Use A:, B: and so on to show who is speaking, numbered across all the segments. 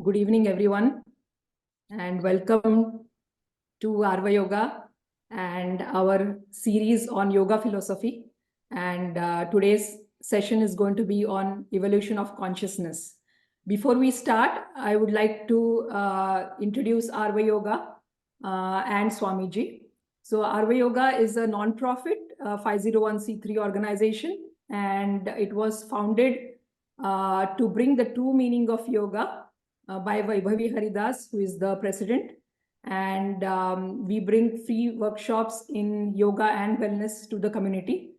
A: Good evening, everyone, and welcome to Arva Yoga and our series on yoga philosophy. And today's session is going to be on evolution of consciousness. Before we start, I would like to introduce Arva Yoga and Swamiji. So Arva Yoga is a non-profit 501c3 organization, and it was founded to bring the true meaning of yoga by Vaibhavi Haridas, who is the president. And we bring free workshops in yoga and wellness to the community.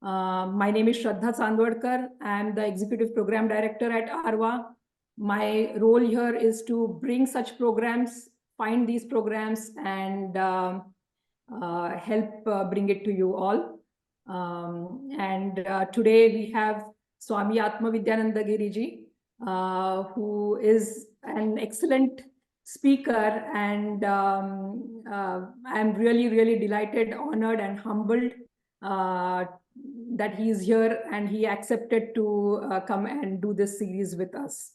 A: My name is Shraddha Chandwadkar. I am the executive program director at Arva. My role here is to bring such programs, find these programs, and help bring it to you all. Today we have Swami Atmavidyananda Giriji, who is an excellent speaker, and I'm really, really delighted, honored, and humbled that he is here and he accepted to come and do this series with us.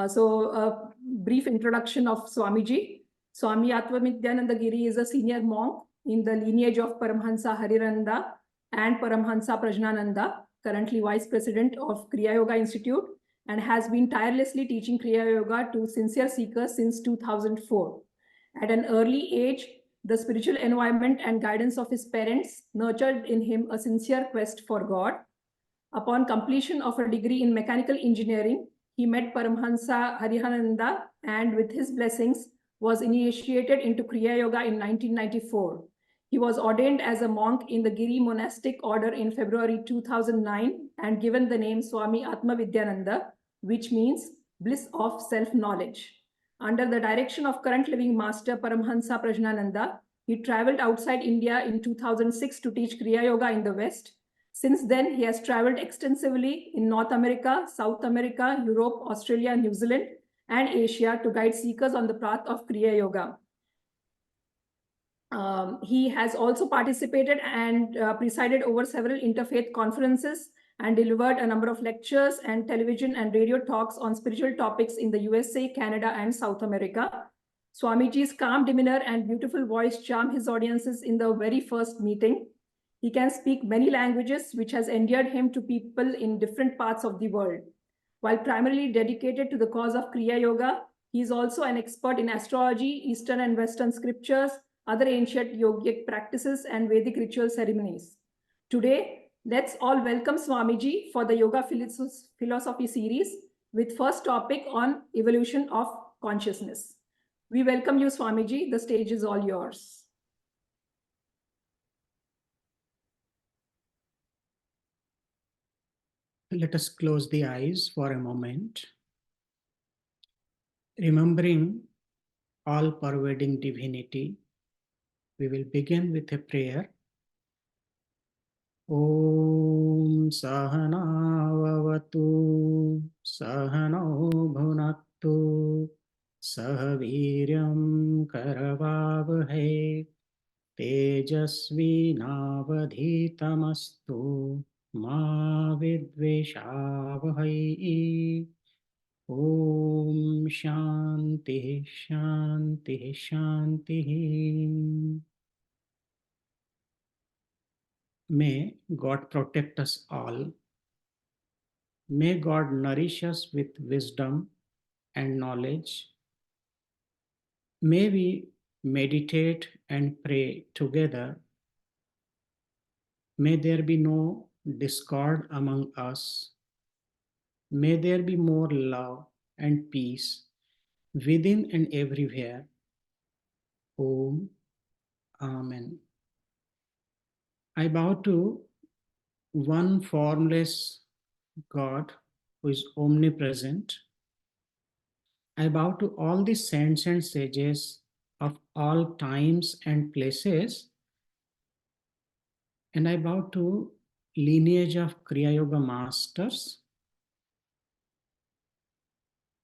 A: So a brief introduction of Swamiji. Swami Atmavidyananda Giri is a senior monk in the lineage of Paramhansa Harinanda and Paramhansa Prajnananda, currently Vice President of Kriya Yoga Institute, and has been tirelessly teaching Kriya Yoga to sincere seekers since 2004. At an early age, the spiritual environment and guidance of his parents nurtured in him a sincere quest for God. Upon completion of a degree in mechanical engineering, he met Paramhansa Harihananda and with his blessings was initiated into Kriya Yoga in 1994. He was ordained as a monk in the Giri monastic order in February 2009 and given the name Swami Atmavidyananda, which means bliss of self-knowledge. Under the direction of current living master Paramhansa Prajnananda, he traveled outside India in 2006 to teach Kriya Yoga in the West. Since then, he has traveled extensively in North America, South America, Europe, Australia, New Zealand, and Asia to guide seekers on the path of Kriya Yoga. He has also participated and presided over several interfaith conferences and delivered a number of lectures and television and radio talks on spiritual topics in the USA, Canada, and South America. Swamiji's calm demeanor and beautiful voice charm his audiences in the very first meeting. He can speak many languages, which has endeared him to people in different parts of the world. While primarily dedicated to the cause of Kriya Yoga, he is also an expert in astrology, Eastern and Western scriptures, other ancient yogic practices, and Vedic ritual ceremonies. Today, let's all welcome Swamiji for the Yoga Philosophy series with first topic on evolution of consciousness. We welcome you, Swamiji. The stage is all yours.
B: Let us close the eyes for a moment, remembering all-pervading divinity. We will begin with a prayer. Om Sahana Vavatu Sahano Bhunattu Sahaviryam Karavavahe Tejasvi Navadhitamastu Ma Vidveshavahai. Om Shanti Shanti Shanti. May God protect us all. May God nourish us with wisdom and knowledge. May we meditate and pray together. May there be no discord among us. May there be more love and peace within and everywhere. Om. Amen. I bow to one formless God who is omnipresent. I bow to all the saints and sages of all times and places. And I bow to lineage of Kriya Yoga masters.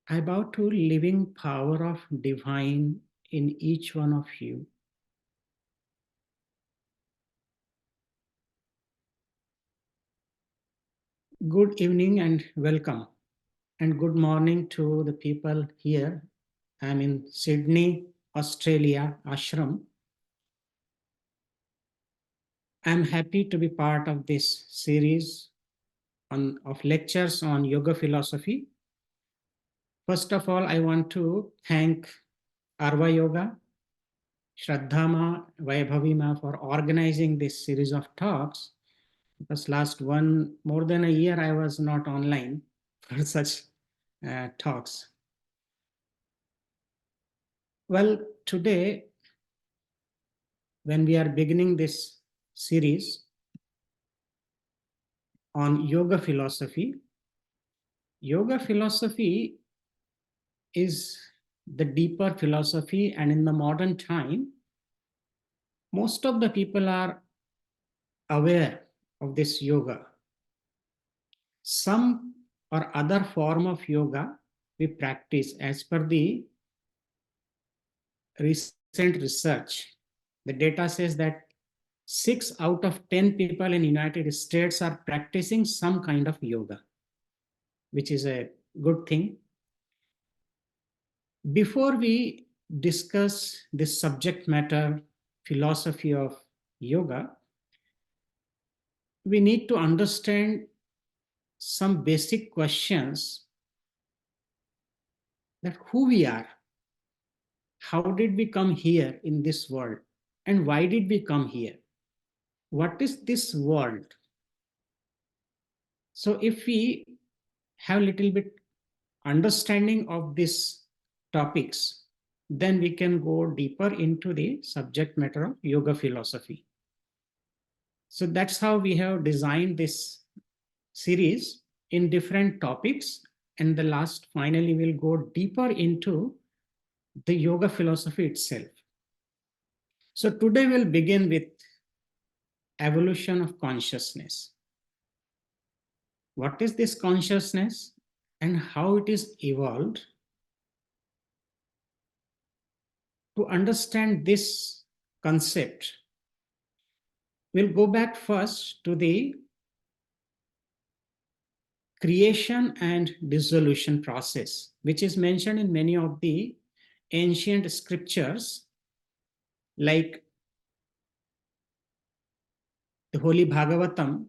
B: I bow to living power of divine in each one of you. Good evening and welcome. and good morning to the people here. I'm in Sydney, Australia, ashram. I'm happy to be part of this series of lectures on yoga philosophy. First of all, I want to thank Arva Yoga, Shraddhama, Vaibhavima for organizing this series of talks. Because last more than a year, I was not online for such talks. Well, today, when we are beginning this series on yoga philosophy is the deeper philosophy, and in the modern time, most of the people are aware of this yoga. Some or other form of yoga we practice as per the recent research. The data says that 6 out of 10 people in United States are practicing some kind of yoga, which is a good thing. Before we discuss this subject matter, philosophy of yoga, we need to understand some basic questions, that who we are, how did we come here in this world, and why did we come here? What is this world? So if we have a little bit understanding of these topics, then we can go deeper into the subject matter of yoga philosophy. So that's how we have designed this series in different topics. And the last, finally, we'll go deeper into the yoga philosophy itself. So today we'll begin with evolution of consciousness. What is this consciousness and how it is evolved? To understand this concept, we'll go back first to the creation and dissolution process, which is mentioned in many of the ancient scriptures, like the Holy Bhagavatam.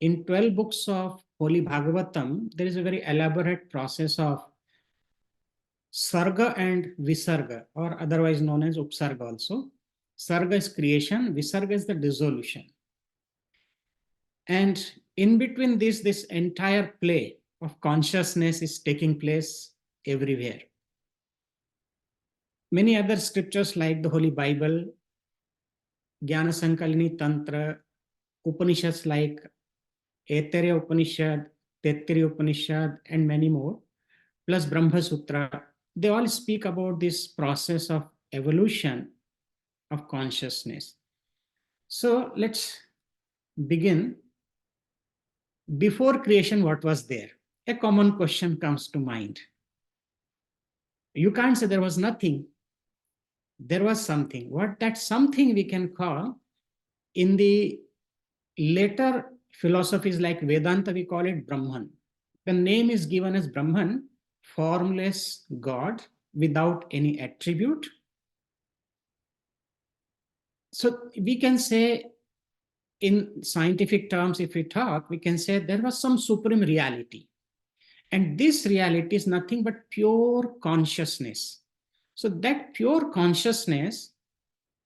B: In 12 books of Holy Bhagavatam, there is a very elaborate process of Sarga and Visarga, or otherwise known as Upsarga also. Sarga is creation, Visarga is the dissolution. And in between this entire play of consciousness is taking place everywhere. Many other scriptures like the Holy Bible, Jnana Sankalini Tantra, Upanishads like Aitareya Upanishad, Taittiriya Upanishad, and many more, plus Brahma Sutra, they all speak about this process of evolution of consciousness. So let's begin. Before creation, what was there? A common question comes to mind. You can't say there was nothing. There was something. What that something we can call, in the later philosophies like Vedanta, we call it Brahman. The name is given as Brahman, formless God without any attribute. So we can say, in scientific terms, if we talk, we can say there was some supreme reality. And this reality is nothing but pure consciousness. So that pure consciousness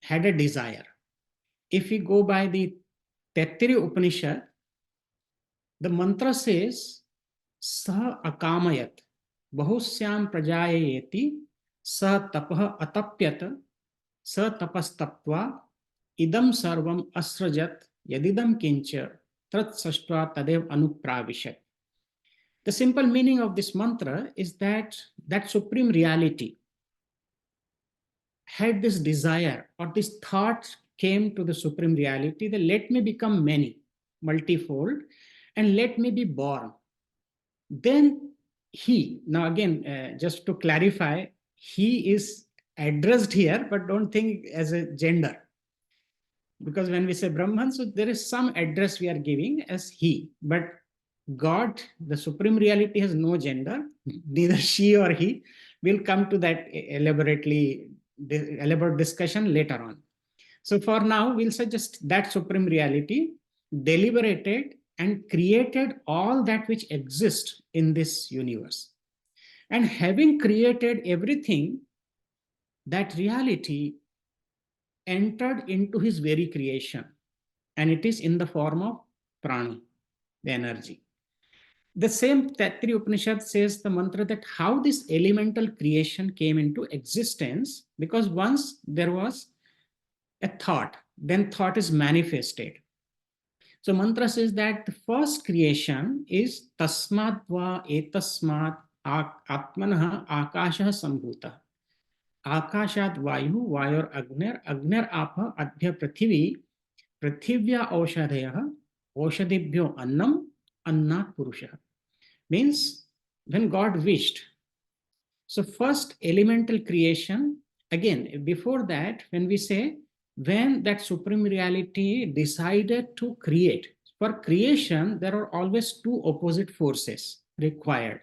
B: had a desire. If we go by the Taittiriya Upanishad, the mantra says, Sa akamayat, bahusyam prajayayeti, sa tapah atapyat, sa tapastapva, idam sarvam asrajat, yadidam kincha, tat saštva tadev anupravishat. The simple meaning of this mantra is that supreme reality had this desire, or this thought came to the supreme reality, that let me become many, multifold, and let me be born. Then he, now again, just to clarify, he is addressed here, but don't think as a gender. Because when we say Brahman, so there is some address we are giving as he, but God, the supreme reality, has no gender, neither she or he. We'll come to that elaborate discussion later on. So for now, we'll suggest that supreme reality deliberated and created all that which exists in this universe. And having created everything, that reality entered into his very creation, and it is in the form of prana, the energy. The same Taittiriya Upanishad says the mantra that how this elemental creation came into existence, because once there was a thought, then thought is manifested. So mantra says that the first creation is tasmad va etasmat atmanah akashah sambhuta. Akashat vayu, vayor agner, agner apa adhya prithvi, prithivya aushadhayah, aushadibhyo annam, annat purusha. Means when God wished. So first elemental creation, again, before that, when we say, when that supreme reality decided to create, for creation, there are always two opposite forces required.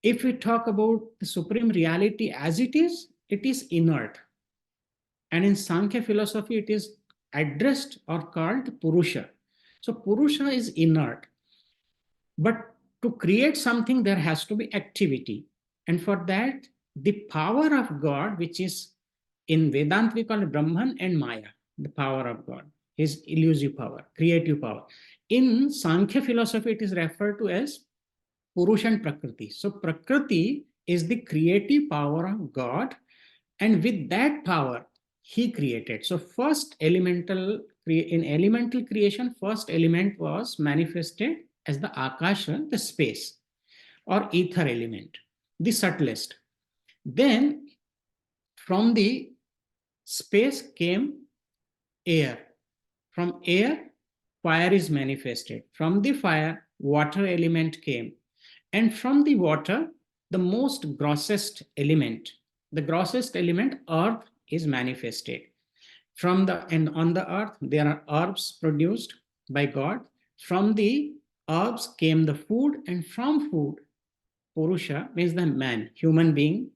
B: If we talk about the supreme reality as it is inert. And in Sankhya philosophy, it is addressed or called Purusha. So Purusha is inert. But to create something, there has to be activity. And for that, the power of God, which is in Vedanta, we call it Brahman and Maya, the power of God, his elusive power, creative power. In Sankhya philosophy, it is referred to as Purusha and Prakriti. So Prakriti is the creative power of God, and with that power, he created. So first in elemental creation, first element was manifested as the Akasha, the space, or ether element, the subtlest. Then from the space came air. From air, fire is manifested. From the fire, water element came. And from the water, the most grossest element, earth, is manifested. And on the earth, there are herbs produced by God. From the herbs came the food, and from food, Purusha means the man, human being,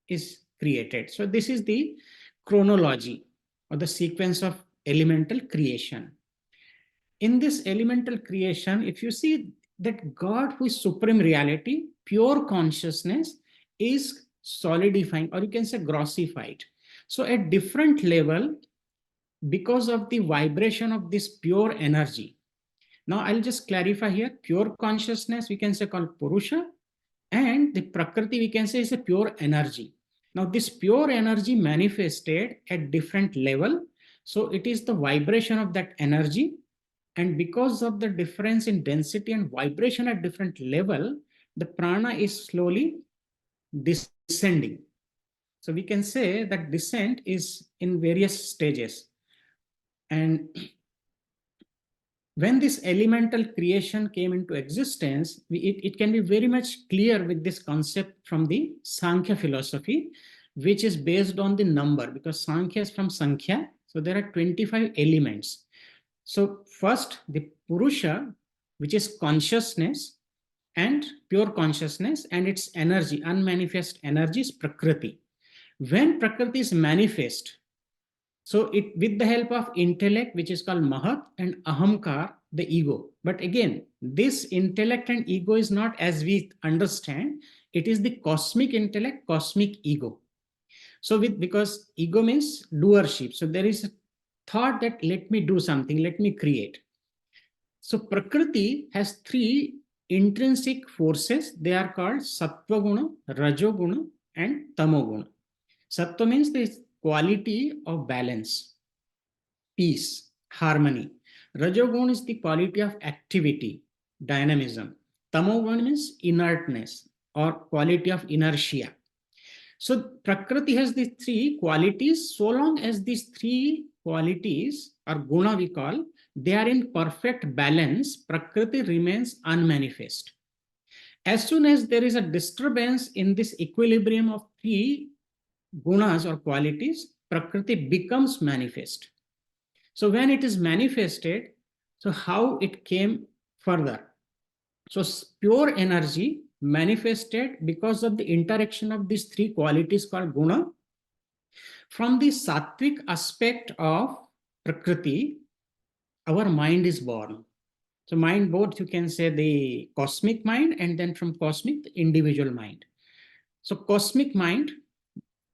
B: is created. So this is the chronology or the sequence of elemental creation. In this elemental creation, if you see that God, who is supreme reality, pure consciousness, is solidifying, or you can say grossified. So at different level, because of the vibration of this pure energy. Now I'll just clarify here, pure consciousness we can say called Purusha, and the Prakriti we can say is a pure energy. Now this pure energy manifested at different level. So it is the vibration of that energy, and because of the difference in density and vibration at different level, the prana is slowly descending. So we can say that descent is in various stages. And when this elemental creation came into existence, it can be very much clear with this concept from the Sankhya philosophy, which is based on the number, because Sankhya is from Sankhya. So there are 25 elements. So first, the Purusha, which is consciousness and pure consciousness, and its energy, unmanifest energy, is Prakriti. When Prakriti is manifest, so it with the help of intellect, which is called Mahat, and Ahamkar, the ego. But again, this intellect and ego is not as we understand. It is the cosmic intellect, cosmic ego. So because ego means doership. So there is a thought that let me do something, let me create. So Prakriti has three intrinsic forces. They are called Sattva Guna, Rajo Guna, and Tamo Guna. Sattva means the quality of balance, peace, harmony. Rajo Guna is the quality of activity, dynamism. Tamo Guna means inertness or quality of inertia. So Prakriti has these three qualities. So long as these three qualities, or guna we call, they are in perfect balance, Prakriti remains unmanifest. As soon as there is a disturbance in this equilibrium of three gunas or qualities, Prakriti becomes manifest. So when it is manifested, so how it came further? So pure energy manifested because of the interaction of these three qualities called guna. From the sattvic aspect of Prakriti, our mind is born. So mind, both you can say the cosmic mind, and then from cosmic, the individual mind. So cosmic mind,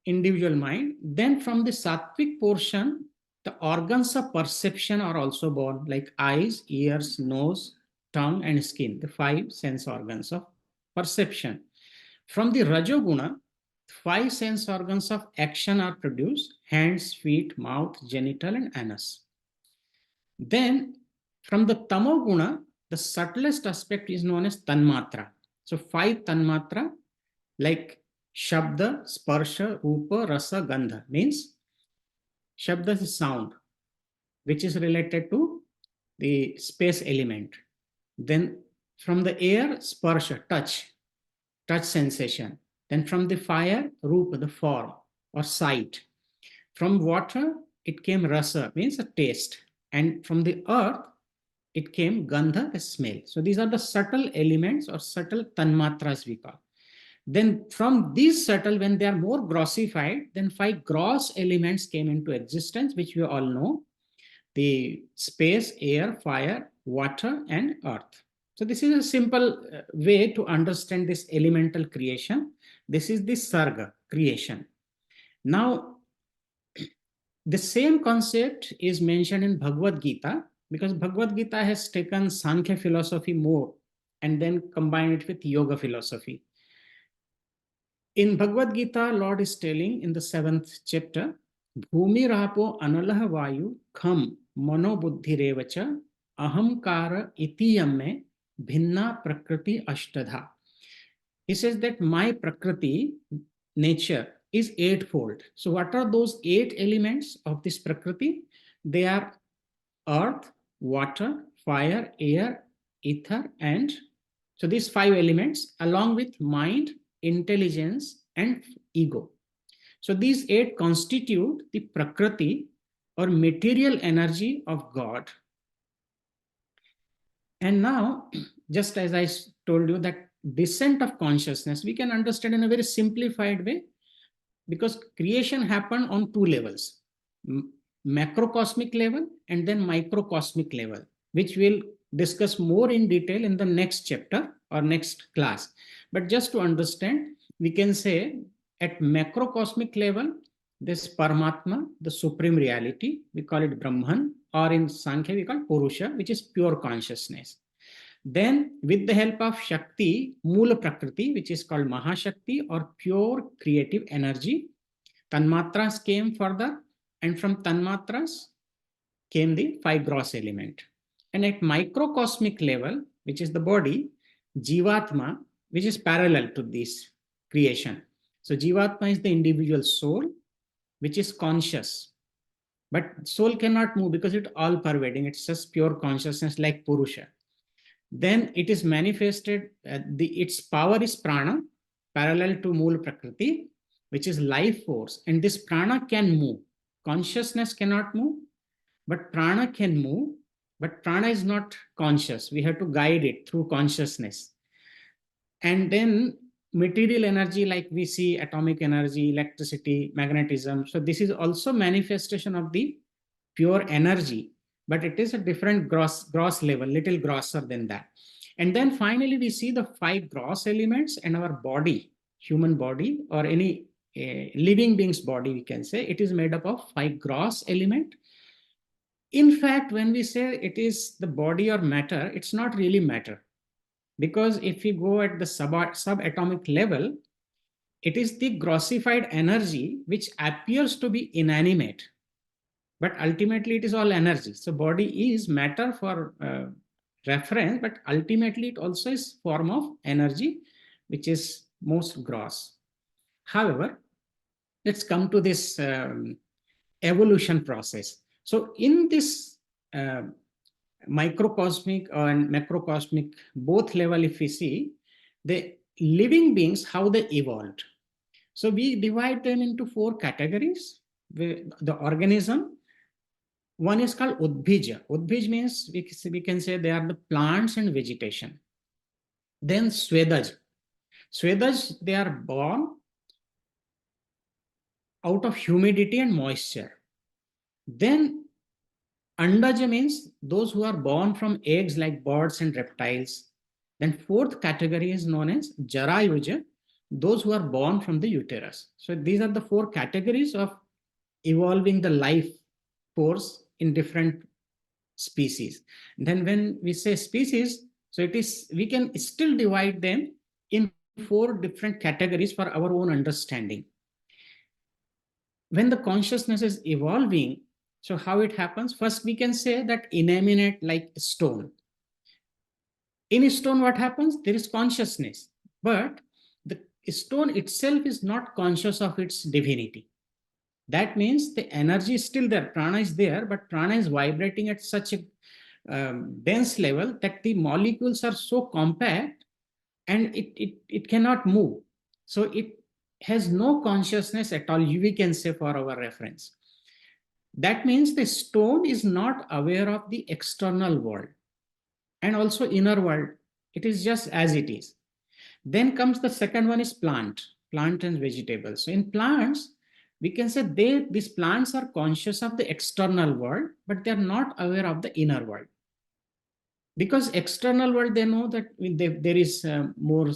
B: individual mind, then from the sattvic portion, the organs of perception are also born, like eyes, ears, nose, tongue, and skin, the five sense organs of perception. From the Rajoguna, five sense organs of action are produced: hands, feet, mouth, genital, and anus. Then from the Tamoguna, the subtlest aspect is known as Tanmatra. So five Tanmatra, like Shabda, Sparsha, Rupa, Rasa, Gandha, means Shabda is sound, which is related to the space element. Then from the air, Sparsha, touch sensation. Then from the fire, Rupa, the form or sight. From water, it came Rasa, means a taste. And from the earth, it came Gandha, the smell. So these are the subtle elements or subtle tanmatras we call. Then from these subtle, when they are more grossified, then five gross elements came into existence, which we all know: the space, air, fire, water, and earth. So this is a simple way to understand this elemental creation. This is the Sarga, creation. Now, the same concept is mentioned in Bhagavad Gita, because Bhagavad Gita has taken Sankhya philosophy more and then combined it with yoga philosophy. In Bhagavad Gita, Lord is telling in the 7th chapter, Bhumi Rapo Analah Vayu Kham Mano Buddhi Revacha Ahamkara Itiyamme Bhinna Prakriti Ashtadha. He says that my Prakriti, nature, is eightfold. So what are those 8 elements of this Prakriti? They are earth, water, fire, air, ether, and so these 5 elements along with mind, intelligence, and ego. So these 8 constitute the Prakriti or material energy of God. And now, just as I told you, that descent of consciousness, we can understand in a very simplified way, because creation happened on 2 levels: macrocosmic level and then microcosmic level, which we'll discuss more in detail in the next chapter or next class. But just to understand, we can say at macrocosmic level, this Paramatma, the supreme reality, we call it Brahman, or in Sankhya we call Purusha, which is pure consciousness. Then with the help of Shakti, Mula Prakriti, which is called Mahashakti or pure creative energy, Tanmatras came further, and from Tanmatras came the 5 gross element. And at microcosmic level, which is the body, Jivatma, which is parallel to this creation. So Jivatma is the individual soul, which is conscious. But soul cannot move because it's all pervading. It's just pure consciousness like Purusha. Then it is manifested, its power is prana, parallel to Mool Prakriti, which is life force. And this prana can move. Consciousness cannot move, but prana can move. But prana is not conscious. We have to guide it through consciousness. And then material energy, like we see atomic energy, electricity, magnetism. So this is also manifestation of the pure energy, but it is a different gross level, little grosser than that. And then finally, we see the 5 gross elements, and our body, human body, or any living being's body, we can say, it is made up of 5 gross element. In fact, when we say it is the body or matter, it's not really matter. Because if we go at the subatomic level, it is the grossified energy which appears to be inanimate, but ultimately it is all energy. So body is matter for reference, but ultimately it also is form of energy, which is most gross. However, let's come to this evolution process. So in this microcosmic and macrocosmic both level, if we see the living beings, how they evolved. So we divide them into 4 categories. The organism, one is called Udbhija. Udbhij means we can say they are the plants and vegetation. Then Svedaj. Svedaj, they are born out of humidity and moisture. Then Andaja means those who are born from eggs like birds and reptiles. Then fourth category is known as Jarayuja, those who are born from the uterus. So these are the four categories of evolving the life force in different species. Then when we say species, so it is, we can still divide them in four different categories for our own understanding. When the consciousness is evolving, so how it happens? First, we can say that inanimate like stone. In stone, what happens? There is consciousness, but the stone itself is not conscious of its divinity. That means the energy is still there, prana is there, but prana is vibrating at such a dense level that the molecules are so compact and it cannot move. So it has no consciousness at all, we can say, for our reference. That means the stone is not aware of the external world and also inner world. It is just as it is. Then comes the second one is plant and vegetables. So in plants, we can say these plants are conscious of the external world, but they are not aware of the inner world. Because external world, they know that there is more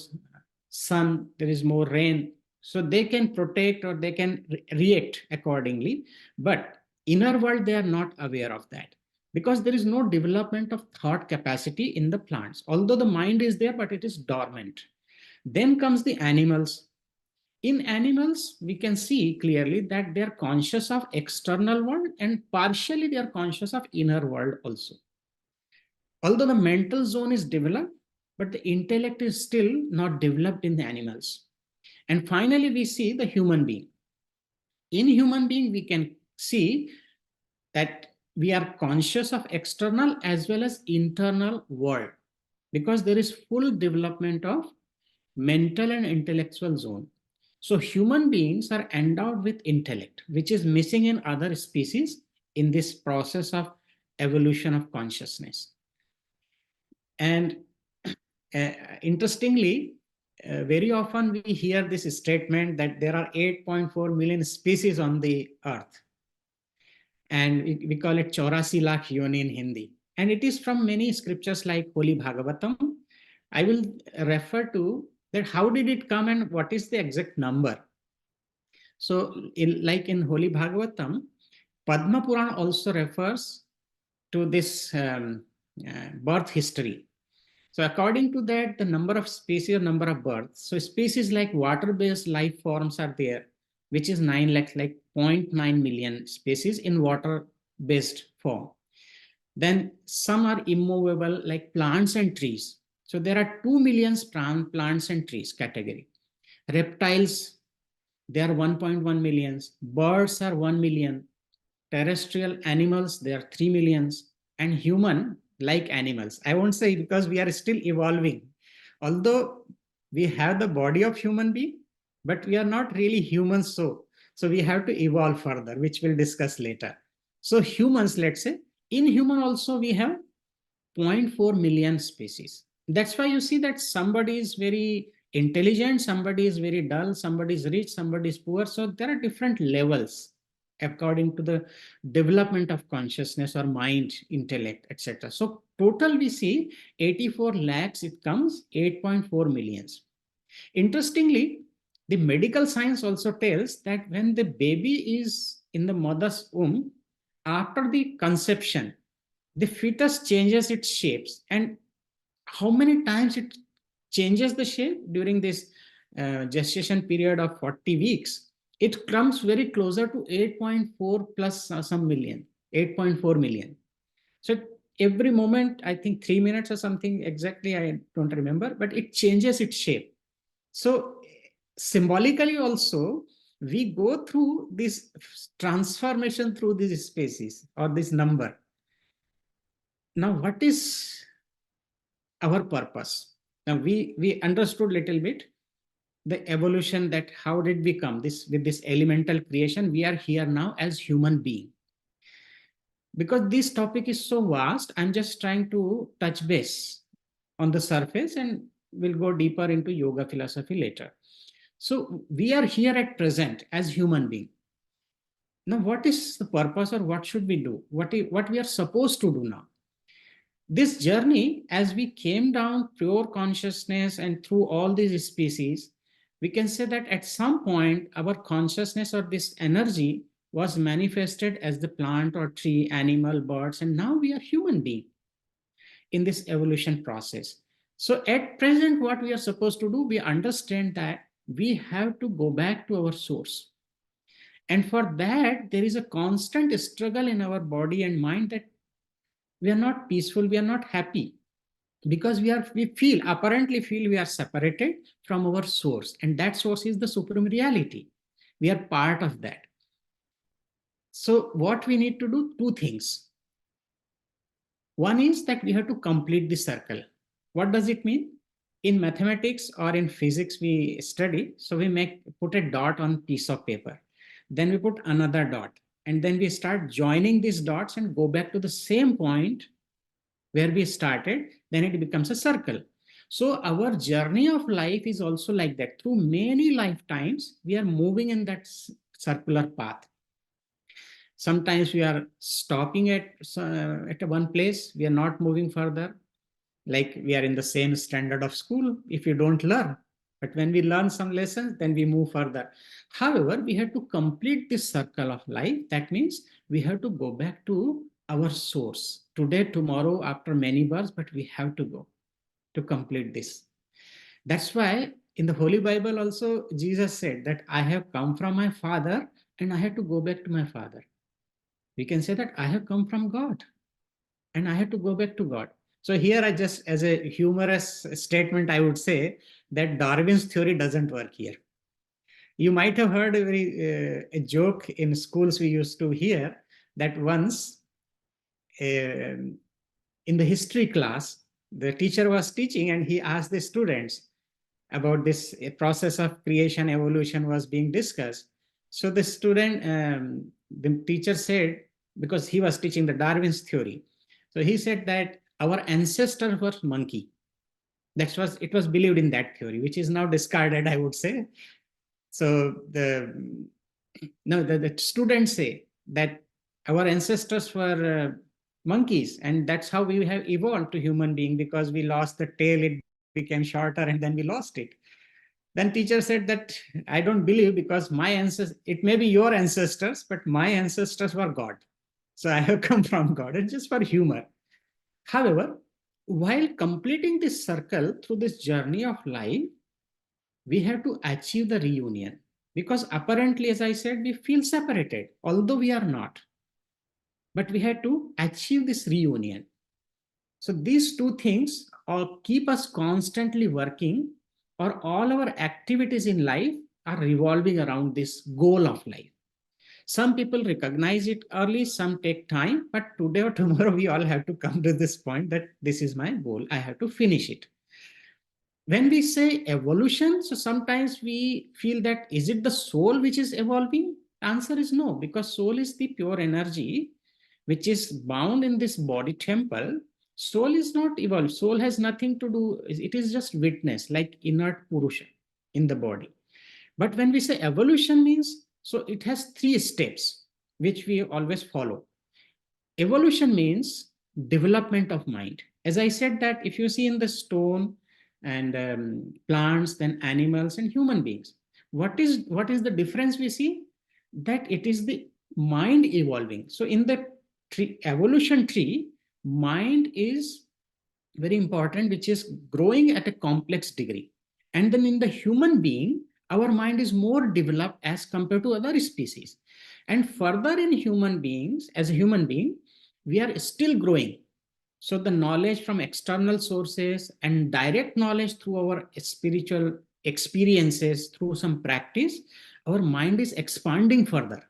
B: sun, there is more rain, so they can protect or they can react accordingly. But inner world, they are not aware of that, because there is no development of thought capacity in the plants. Although the mind is there, but it is dormant. Then comes the animals. In animals, we can see clearly that they are conscious of external world and partially they are conscious of inner world also. Although the mental zone is developed, but the intellect is still not developed in the animals. And finally, we see the human being. In human being, we can see that we are conscious of external as well as internal world, because there is full development of mental and intellectual zone. So human beings are endowed with intellect, which is missing in other species in this process of evolution of consciousness. And interestingly, very often we hear this statement that there are 8.4 million species on the earth. And we call it 84 lakh yoni in Hindi. And it is from many scriptures like Holy Bhagavatam. I will refer to that how did it come and what is the exact number. So like in Holy Bhagavatam, Padma Puran also refers to this birth history. So according to that, the number of species or number of births. So species like water-based life forms are there, which is 9 lakhs, like 0.9 million species in water-based form. Then some are immovable, like plants and trees. So there are 2 million plants and trees category. Reptiles, there are 1.1 millions. Birds are 1 million. Terrestrial animals, there are 3 millions. And human, like animals. I won't say, because we are still evolving. Although we have the body of human being, but we are not really humans. So we have to evolve further, which we'll discuss later. So humans, let's say, in human also we have 0.4 million species. That's why you see that somebody is very intelligent, somebody is very dull, somebody is rich, somebody is poor. So there are different levels according to the development of consciousness or mind, intellect, etc. So total we see 84 lakhs, it comes 8.4 millions. Interestingly, the medical science also tells that when the baby is in the mother's womb, after the conception, the fetus changes its shapes. And how many times it changes the shape during this gestation period of 40 weeks, it comes very closer to 8.4 plus some million, 8.4 million. So every moment, I think 3 minutes or something exactly, I don't remember, but it changes its shape. So symbolically also, we go through this transformation through these species or this number. Now, what is our purpose? Now, we understood little bit the evolution, that how did we come this with this elemental creation. We are here now as human being. Because this topic is so vast, I'm just trying to touch base on the surface, and we'll go deeper into yoga philosophy later. So we are here at present as human being. Now, what is the purpose, or what should we do? What we are supposed to do now? This journey, as we came down pure consciousness and through all these species, we can say that at some point our consciousness or this energy was manifested as the plant or tree, animal, birds, and now we are human being in this evolution process. So at present, what we are supposed to do, we understand that we have to go back to our source. And for that, there is a constant struggle in our body and mind that we are not peaceful, we are not happy, because we apparently feel we are separated from our source, and that source is the supreme reality. We are part of that. So what we need to do, two things. One is that we have to complete the circle. What does it mean? In mathematics or in physics we study, so we put a dot on piece of paper, then we put another dot, and then we start joining these dots and go back to the same point where we started, then it becomes a circle. So our journey of life is also like that. Through many lifetimes, we are moving in that circular path. Sometimes we are stopping at one place, we are not moving further. Like we are in the same standard of school if you don't learn. But when we learn some lessons, then we move further. However, we have to complete this circle of life. That means we have to go back to our source. Today, tomorrow, after many births, but we have to go to complete this. That's why in the Holy Bible also, Jesus said that I have come from my Father and I have to go back to my Father. We can say that I have come from God and I have to go back to God. So here I just, as a humorous statement, I would say that Darwin's theory doesn't work here. You might have heard a joke in schools we used to hear that once in the history class, the teacher was teaching and he asked the students about this process of creation, evolution was being discussed. So the the teacher said, because he was teaching the Darwin's theory, so he said that our ancestors were monkey. It was believed in that theory, which is now discarded, I would say. So the students say that our ancestors were monkeys, and that's how we have evolved to human being, because we lost the tail, it became shorter, and then we lost it. Then teacher said that I don't believe, because my ancestors, it may be your ancestors, but my ancestors were God. So I have come from God, and just for humor. However, while completing this circle through this journey of life, we have to achieve the reunion, because apparently, as I said, we feel separated, although we are not. But we have to achieve this reunion. So these two things keep us constantly working, or all our activities in life are revolving around this goal of life. Some people recognize it early, some take time, but today or tomorrow we all have to come to this point that this is my goal, I have to finish it. When we say evolution, so sometimes we feel that, is it the soul which is evolving? Answer is no, because soul is the pure energy which is bound in this body temple. Soul is not evolved. Soul has nothing to do. It is just witness, like inert Purusha in the body. But when we say evolution means, so it has 3 steps, which we always follow. Evolution means development of mind. As I said that if you see in the stone and plants, then animals and human beings, what is the difference we see? That it is the mind evolving. So in the evolution tree, mind is very important, which is growing at a complex degree. And then in the human being, our mind is more developed as compared to other species. And further in human beings, as a human being, we are still growing. So the knowledge from external sources and direct knowledge through our spiritual experiences, through some practice, our mind is expanding further.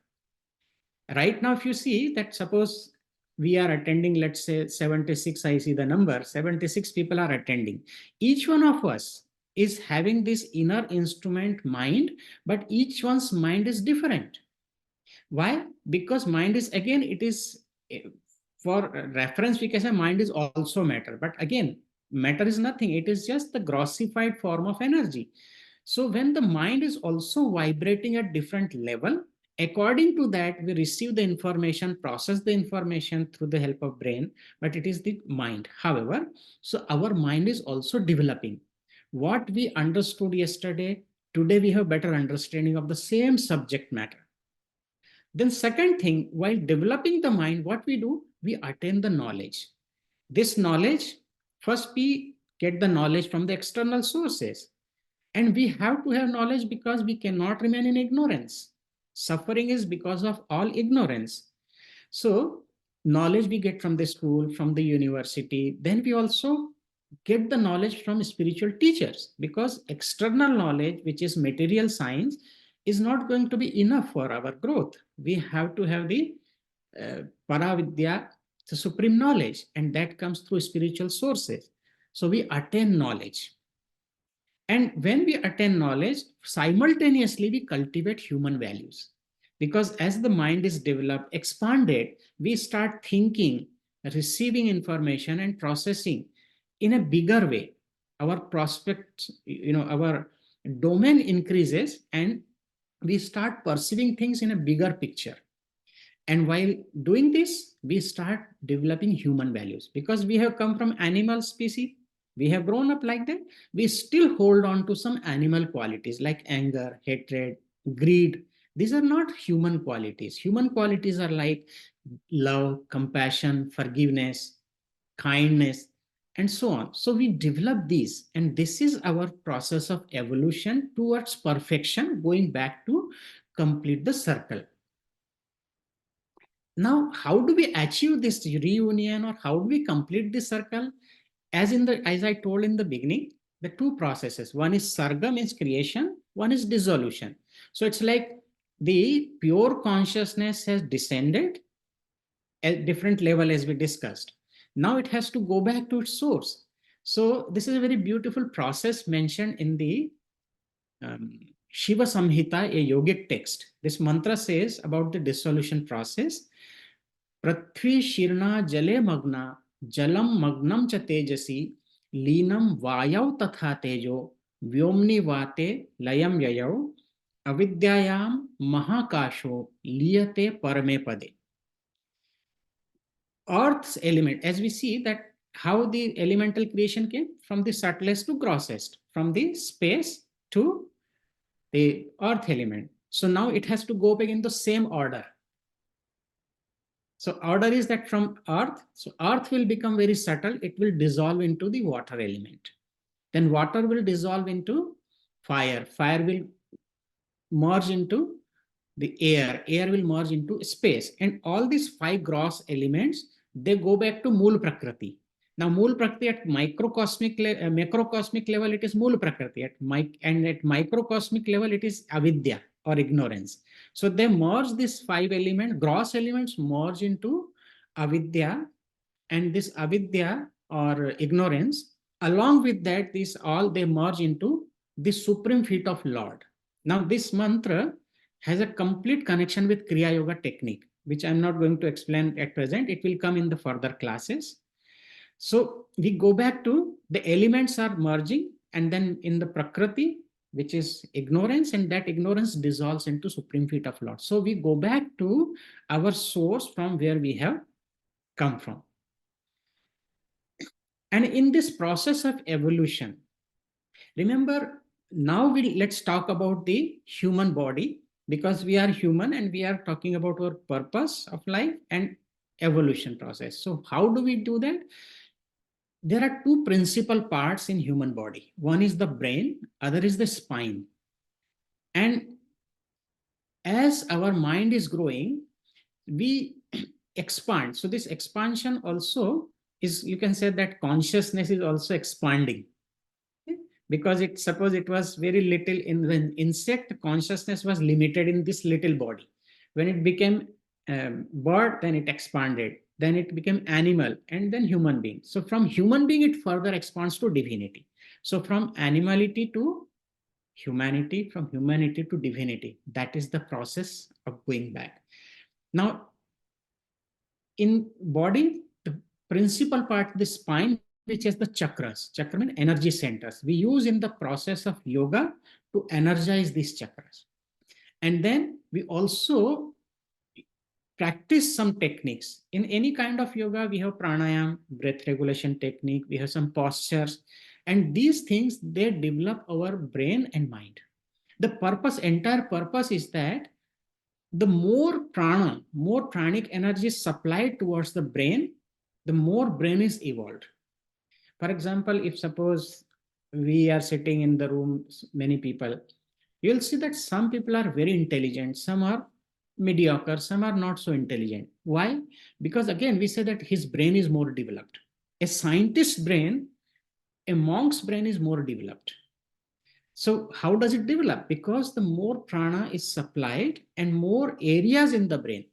B: Right now, if you see that, suppose we are attending, let's say 76, I see the number, 76 people are attending. Each one of us is having this inner instrument mind, but each one's mind is different. Why? Because mind is, again, it is, for reference, we can say mind is also matter. But again, Matter is nothing. It is just the grossified form of energy. So when the mind is also vibrating at different level, according to that, we receive the information, process the information through the help of brain, but it is the mind. However, so our mind is also developing. What we understood yesterday, today we have better understanding of the same subject matter. Then second thing, while developing the mind, what we do? We attain the knowledge. This knowledge, first we get the knowledge from the external sources. And we have to have knowledge because we cannot remain in ignorance. Suffering is because of all ignorance. So knowledge we get from the school, from the university. Then we also get the knowledge from spiritual teachers, because external knowledge, which is material science, is not going to be enough for our growth. We have to have the Paravidya, the supreme knowledge, and that comes through spiritual sources. So we attain knowledge. And when we attain knowledge, simultaneously we cultivate human values. Because as the mind is developed, expanded, we start thinking, receiving information and processing in a bigger way. Our prospect, our domain increases, and we start perceiving things in a bigger picture. And while doing this, we start developing human values, because we have come from animal species. We have grown up like that. We still hold on to some animal qualities like anger, hatred, greed. These are not human qualities. Human qualities are like love, compassion, forgiveness, kindness, and so on. So we develop these, and this is our process of evolution towards perfection, going back to complete the circle. Now, how do we achieve this reunion, or how do we complete this circle? As I told in the beginning, the two processes. One is sarga, means creation. One is dissolution. So it's like the pure consciousness has descended at different level, as we discussed. Now it has to go back to its source. So this is a very beautiful process mentioned in the Shiva Samhita, a yogic text. This mantra says about the dissolution process. पृथ्वी शीर्णा जले मग्ना जलम Magnum च तेजसी लीनम वायौ तथा तेजो व्योमनि वाते लयम ययौ अविद्यायाम महाकाशो लीयते परमे पदे. Earth's element, as we see that how the elemental creation came from the subtlest to grossest, from the space to the earth element. So now it has to go back in the same order. So order is that from earth, so earth will become very subtle, it will dissolve into the water element. Then water will dissolve into fire, fire will merge into the air, air will merge into space. And all these five gross elements, they go back to Mool Prakriti. Now Mool Prakriti at macrocosmic level, it is Mool Prakriti. And at microcosmic level, it is Avidya or ignorance. So they merge these five elements, gross elements merge into Avidya, and this Avidya or ignorance, along with that, these all they merge into the supreme feet of Lord. Now this mantra has a complete connection with Kriya Yoga technique, which I'm not going to explain at present. It will come in the further classes. So we go back to the elements are merging, and then in the Prakriti, which is ignorance, and that ignorance dissolves into supreme feet of Lord. So we go back to our source from where we have come from. And in this process of evolution, remember, now let's talk about the human body, because we are human and we are talking about our purpose of life and evolution process. So how do we do that? There are two principal parts in human body. One is the brain, other is the spine. And as our mind is growing, we expand. So this expansion also is, you can say that consciousness is also expanding. Because suppose it was very little in when insect, consciousness was limited in this little body. When it became bird, then it expanded. Then it became animal, and then human being. So from human being, it further expands to divinity. So from animality to humanity, from humanity to divinity. That is the process of going back. Now, in body, the principal part, the spine, which is the chakras. Chakra means energy centers. We use in the process of yoga to energize these chakras. And then we also practice some techniques. In any kind of yoga, we have pranayam, breath regulation technique, we have some postures, and these things, they develop our brain and mind. The purpose, entire purpose is that the more prana, more pranic energy is supplied towards the brain, the more brain is evolved. For example, if suppose we are sitting in the room, many people, you'll see that some people are very intelligent, some are mediocre, some are not so intelligent. Why? Because again, we say that his brain is more developed. A scientist's brain, a monk's brain is more developed. So how does it develop? Because the more prana is supplied and more areas in the brain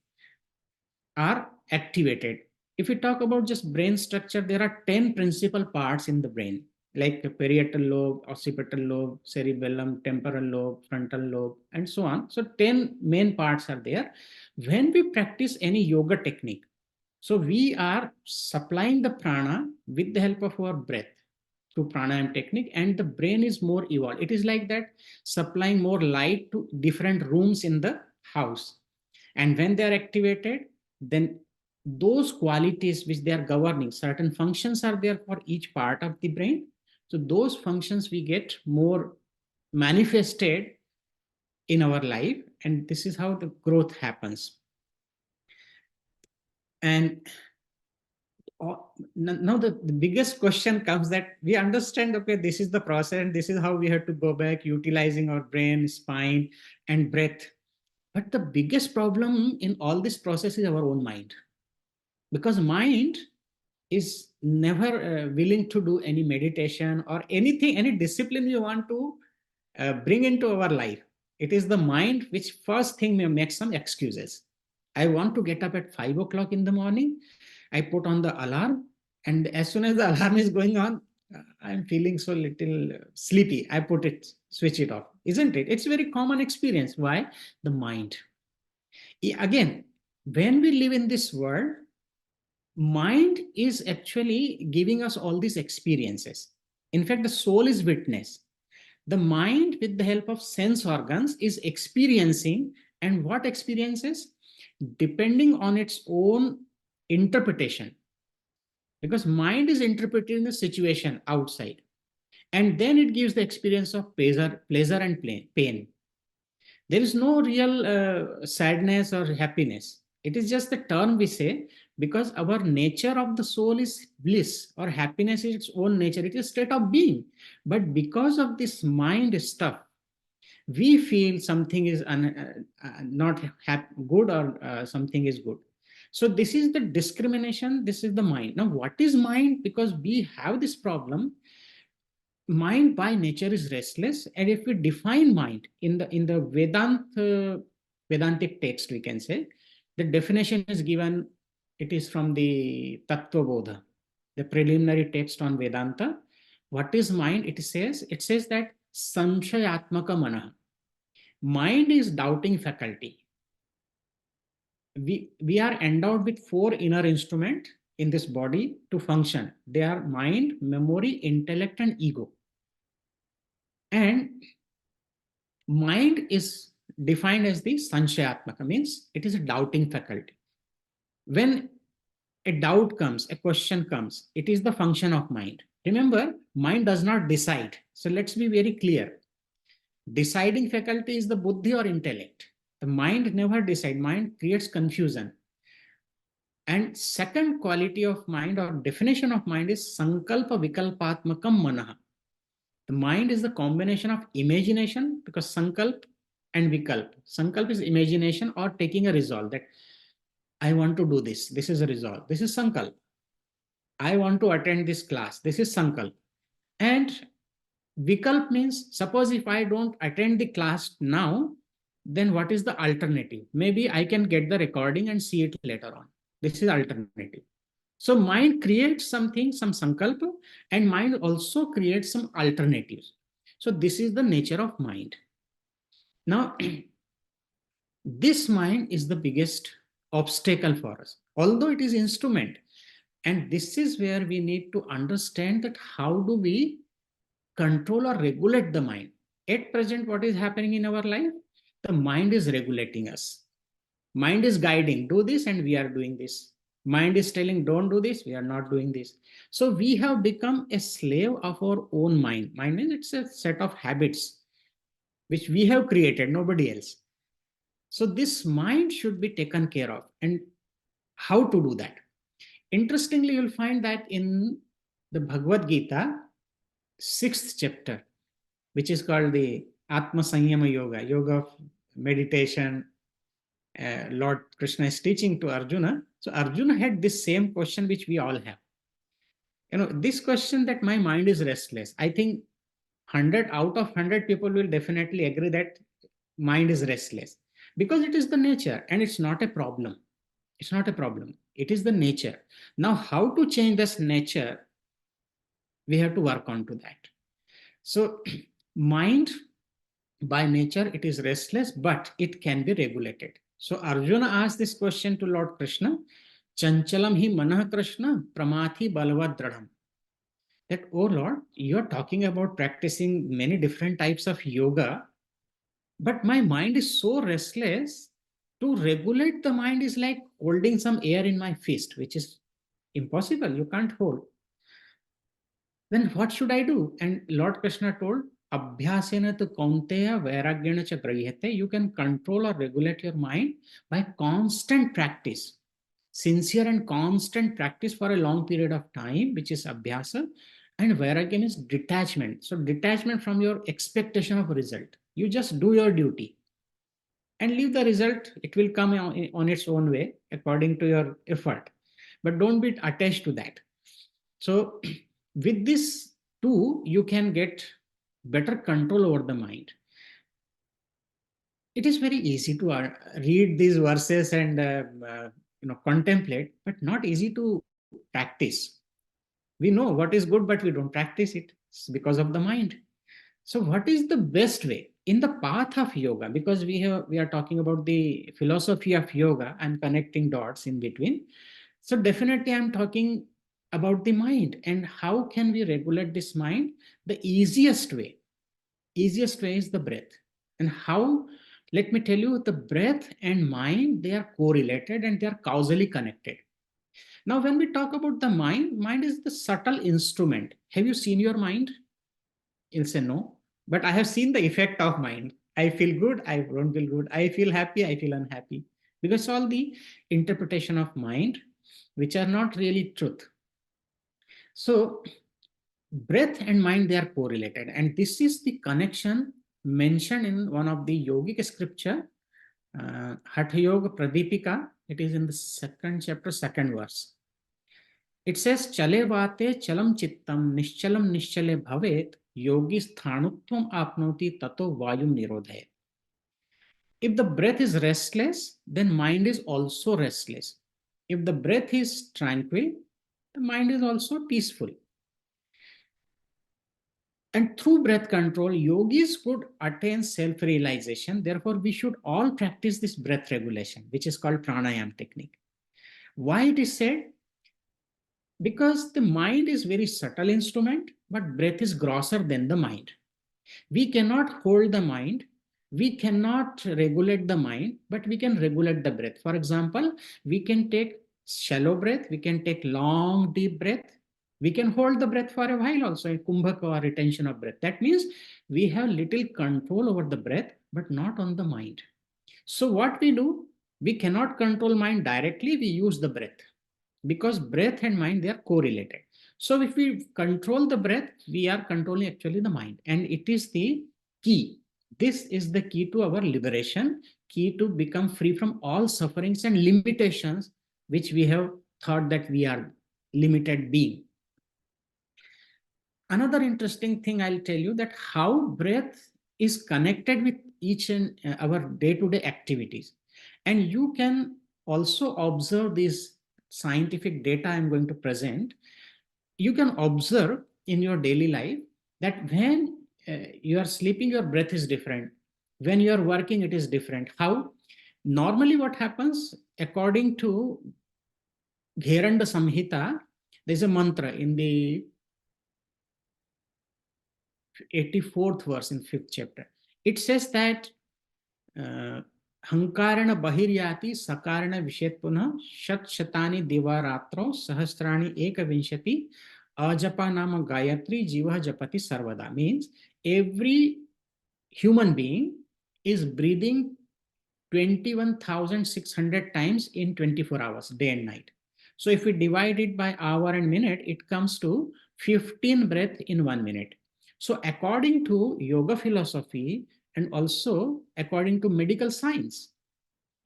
B: are activated. If we talk about just brain structure, there are 10 principal parts in the brain, like the parietal lobe, occipital lobe, cerebellum, temporal lobe, frontal lobe, and so on. So 10 main parts are there. When we practice any yoga technique, so we are supplying the prana with the help of our breath through pranayam technique, and the brain is more evolved. It is like that, supplying more light to different rooms in the house. And when they are activated, then those qualities which they are governing, certain functions are there for each part of the brain. So those functions we get more manifested in our life, and this is how the growth happens. And now the biggest question comes that we understand, okay, this is the process and this is how we have to go back, utilizing our brain, spine, and breath. But the biggest problem in all this process is our own mind. Because mind is never willing to do any meditation or anything, any discipline we want to bring into our life. It is the mind which first thing may make some excuses. I want to get up at 5 o'clock in the morning. I put on the alarm, and as soon as the alarm is going on, I'm feeling so little sleepy. I switch it off. Isn't it? It's a very common experience. Why? The mind. Again, when we live in this world, mind is actually giving us all these experiences. In fact, the soul is witness. The mind, with the help of sense organs, is experiencing, and what experiences? Depending on its own interpretation. Because mind is interpreting the situation outside, and then it gives the experience of pleasure and pain. There is no real sadness or happiness. It is just the term we say, because our nature of the soul is bliss, or happiness is its own nature. It is a state of being. But because of this mind stuff, we feel something is not good, or something is good. So this is the discrimination. This is the mind. Now, what is mind? Because we have this problem. Mind by nature is restless, and if we define mind in the Vedantic text, we can say the definition is given. It is from the Tattva Bodha, the preliminary text on Vedanta. What is mind? It says that Samshayatmaka Manah. Mind is doubting faculty. We are endowed with 4 inner instruments in this body to function. They are mind, memory, intellect, and ego. And mind is defined as the sanshayatmaka, means it is a doubting faculty. When a doubt comes, a question comes, it is the function of mind. Remember, mind does not decide. So let's be very clear. Deciding faculty is the buddhi or intellect. The mind never decides. Mind creates confusion. And second quality of mind or definition of mind is sankalpa vikalpatmakam manaha. The mind is the combination of imagination, because sankalp and vikalp. Sankalp is imagination or taking a resolve that I want to do this. This is a resolve. This is sankalp. I want to attend this class. This is sankalp. And vikalp means, suppose if I don't attend the class now, then what is the alternative? Maybe I can get the recording and see it later on. This is alternative. So mind creates something, some sankalpa, and mind also creates some alternatives. So this is the nature of mind. Now, this mind is the biggest obstacle for us. Although it is instrument, And this is where we need to understand that how do we control or regulate the mind. At present, what is happening in our life? The mind is regulating us. Mind is guiding, do this, and we are doing this. Mind is telling, don't do this, we are not doing this. So we have become a slave of our own mind. Mind means it's a set of habits which we have created, nobody else. So this mind should be taken care of. And how to do that? Interestingly, you'll find that in the Bhagavad Gita, 6th chapter, which is called the Atma Sanyama Yoga, yoga of meditation, Lord Krishna is teaching to Arjuna. So Arjuna had this same question which we all have. This question that my mind is restless. I think 100 out of 100 people will definitely agree that mind is restless because it is the nature and it's not a problem. It's not a problem. It is the nature. Now, how to change this nature? We have to work on to that. So mind by nature, it is restless, but it can be regulated. So Arjuna asked this question to Lord Krishna, Chanchalam hi manah Krishna pramathi balavad dradham. That, oh Lord, you are talking about practicing many different types of yoga, but my mind is so restless. To regulate the mind is like holding some air in my fist, which is impossible. You can't hold. Then what should I do? And Lord Krishna told, Abhyasena tu kaunteya vairagyana cha pragyate. You can control or regulate your mind by constant practice, sincere and constant practice for a long period of time, which is abhyasa. And vairagya is detachment. So detachment from your expectation of result. You just do your duty and leave the result. It will come on its own way according to your effort. But don't be attached to that. So with this too, you can get better control over the mind. It is very easy to read these verses and contemplate, but not easy to practice. We know what is good, but we don't practice it. It's because of the mind. So what is the best way in the path of yoga? Because we are talking about the philosophy of yoga. I'm connecting dots in between. So definitely I'm talking about the mind and how can we regulate this mind. The easiest way is the breath. And how? Let me tell you, the breath and mind, they are correlated and they are causally connected. Now when we talk about the mind is the subtle instrument. Have you seen your mind? You'll say no, but I have seen the effect of mind. I feel good, I don't feel good, I feel happy, I feel unhappy, because all the interpretation of mind which are not really truth. So breath and mind, they are correlated, and this is the connection mentioned in one of the yogic scripture, Hatha Yoga Pradipika. It is in the 2nd chapter, 2nd verse. It says, Chale vate chalam chittam nishchalam nishchale bhavet yogi sthanutvam apnoti tato vayum nirodhe. If the breath is restless, then mind is also restless. If the breath is tranquil, the mind is also peaceful. And through breath control, yogis could attain self-realization. Therefore, we should all practice this breath regulation, which is called pranayam technique. Why it is said? Because the mind is very subtle instrument, but breath is grosser than the mind. We cannot hold the mind, we cannot regulate the mind, but we can regulate the breath. For example, we can take shallow breath, we can take long, deep breath. We can hold the breath for a while also, in kumbhaka or retention of breath. That means we have little control over the breath, but not on the mind. So what we do, we cannot control mind directly, we use the breath. Because breath and mind, they are correlated. So if we control the breath, we are controlling actually the mind. And it is the key. This is the key to our liberation, key to become free from all sufferings and limitations, which we have thought that we are limited being. Another interesting thing I'll tell you, that how breath is connected with each and our day-to-day activities. And you can also observe these scientific data I'm going to present. You can observe in your daily life that when you are sleeping, your breath is different. When you are working, it is different. How? Normally what happens, according to Gheranda Samhita, There's a mantra in the 84th verse in 5th chapter. It says that Hankarana bahiryati sakarana vishetpunah shat shatani divaratro sahasrani ekavinshati ajapa nama gayatri jiva japati sarvada. Means every human being is breathing 21,600 times in 24 hours, day and night. So if we divide it by hour and minute, it comes to 15 breath in 1 minute. So according to yoga philosophy and also according to medical science,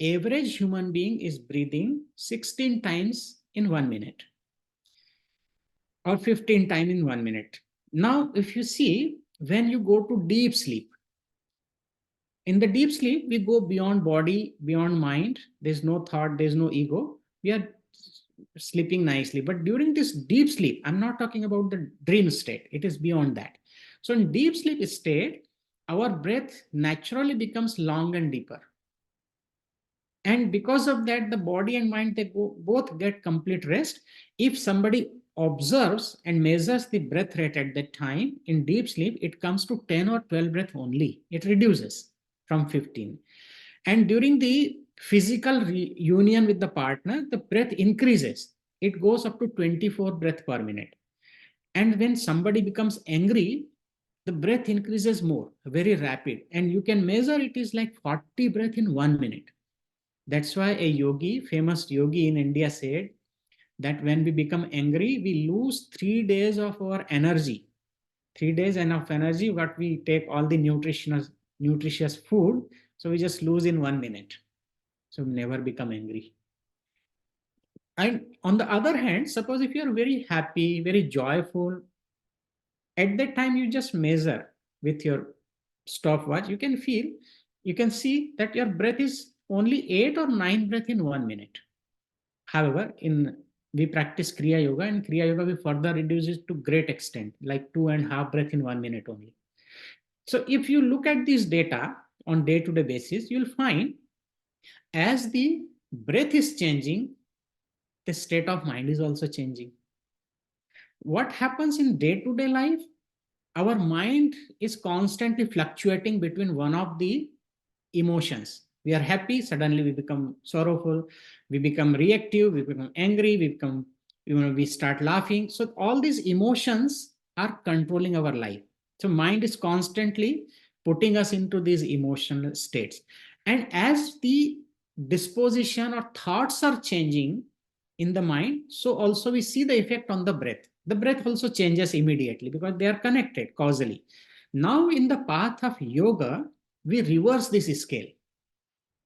B: average human being is breathing 16 times in 1 minute or 15 times in 1 minute. Now, if you see, when you go to deep sleep, in the deep sleep, we go beyond body, beyond mind. There's no thought, there's no ego. We are sleeping nicely. But during this deep sleep, I'm not talking about the dream state, it is beyond that. So, in deep sleep state, our breath naturally becomes long and deeper. And because of that, the body and mind, they both get complete rest. If somebody observes and measures the breath rate at that time in deep sleep, it comes to 10 or 12 breath only. It reduces from 15. And during the physical union with the partner, the breath increases. It goes up to 24 breath per minute. And when somebody becomes angry, the breath increases more, very rapid. And you can measure it is like 40 breath in 1 minute. That's why a yogi, famous yogi in India said that when we become angry, we lose 3 days of our energy. 3 days enough energy, but we take all the nutritious food. So we just lose in 1 minute. So never become angry. And on the other hand, suppose if you are very happy, very joyful, at that time you just measure with your stopwatch, you can feel, you can see that your breath is only 8 or 9 breath in 1 minute. However, we practice Kriya Yoga, and Kriya Yoga we further reduce it to great extent, like 2.5 breath in 1 minute only. So if you look at this data on day-to-day basis, you'll find as the breath is changing, the state of mind is also changing. What happens in day-to-day life? Our mind is constantly fluctuating between one of the emotions. We are happy, suddenly we become sorrowful, we become reactive, we become angry, we start laughing. So all these emotions are controlling our life. So mind is constantly putting us into these emotional states. And as the disposition or thoughts are changing in the mind, so also we see the effect on the breath. The breath also changes immediately because they are connected causally. Now in the path of yoga, we reverse this scale.